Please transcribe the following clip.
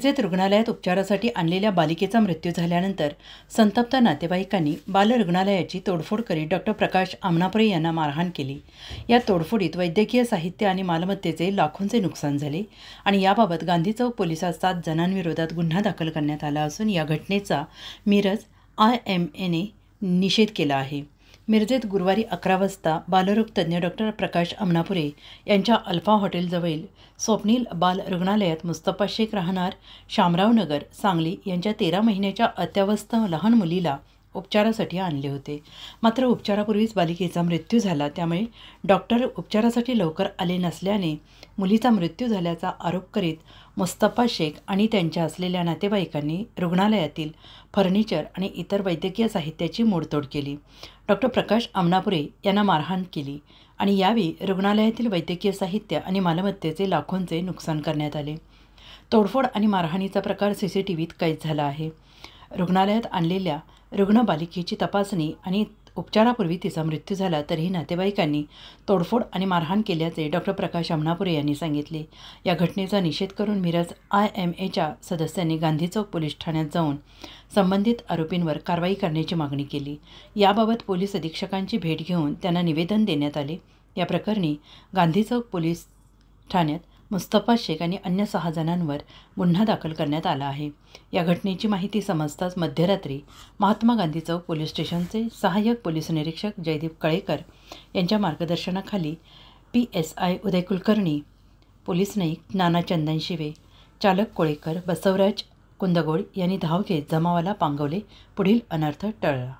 मिरजेत रुग्णालयात उपचारासाठी आणलेल्या बालिकेचा मृत्यू झाल्यानंतर संतप्त नातेवाईकांनी बालरुग्णालयाची तोडफोड करीत डॉक्टर प्रकाश आमनापुरे यांना मारहाण केली। या तोडफोडीत वैद्यकीय साहित्य आणि मालमत्तेचे लाखोंचे नुकसान झाले आणि याबाबत गांधी चौक पोलिसात 7 जणांविरोधात गुन्हा दाखल करण्यात आला असून या घटनेचा मिरज IMAने निषेध केला आहे। मिरजेत गुरुवारी 11 वाजता बालरोग तज्ज्ञ डॉक्टर प्रकाश आमनापुरे यांच्या अल्फा हॉटेलजवळील स्वप्नील बाल रुग्णालयात मुस्तफा शेख राहणार शामराव नगर सांगली यांच्या 13 महिन्याच्या अत्यावस्थ लहान मुलीला उपचारासाठी आणले होते। मात्र उपचारापूर्वीच बालिकेचा मृत्यू झाला। त्यामुळे डॉक्टर उपचारासाठी लवकर आले नसल्याने मुलीचा मृत्यू झाल्याचा आरोप करीत मुस्तफा शेख आणि त्यांच्या असलेल्या नातेवाईकांनी रुग्णालयातील फर्निचर आणि इतर वैद्यकीय साहित्याची मोडतोड केली। डॉक्टर प्रकाश आमनापुरे यांना मारहाण केली आणि यावेळी रुग्णालयातील वैद्यकीय साहित्य आणि मालमत्तेचे लाखोंचे नुकसान करण्यात आले। तोडफोड आणि मारहाणीचा प्रकार CCTVत कैद झाला आहे। रुग्णालयात आणलेल्या रुग्ण बालिकेची तपासणी आणि उपचारापूर्वी तिचा मृत्यू झाला तरीही नातेवाईकांनी तोडफोड आणि मारहाण केल्याचे डॉक्टर प्रकाश आमनापुरे यांनी सांगितले। या घटनेचा निषेध करून मिरज IMAच्या सदस्यांनी गांधी चौक पोलीस ठाण्यात जाऊन संबंधित आरोपींवर कारवाई करण्याची मागणी केली। याबाबत पोलीस अधीक्षकांची भेट घेऊन त्यांना निवेदन देण्यात आले। या प्रकरणी गांधी चौक पोलीस ठाण्यात मुस्तफा शेख आणि अन्य 6 जणांवर गुन्हा दाखल करण्यात आला आहे। या घटनेची माहिती समजताच मध्यरात्री महात्मा गांधी चौक पोलीस स्टेशनचे सहाय्यक पोलीस निरीक्षक जयदीप कळेकर यांच्या मार्गदर्शनाखाली PSI उदय कुलकर्णी, पोलीस नाईक नाना चंदनशिवे, चालक कोळेकर बसवराज कुंदगोळ यांनी धाव घेत जमावाला पांगवले। पुढील अनर्थ टळला।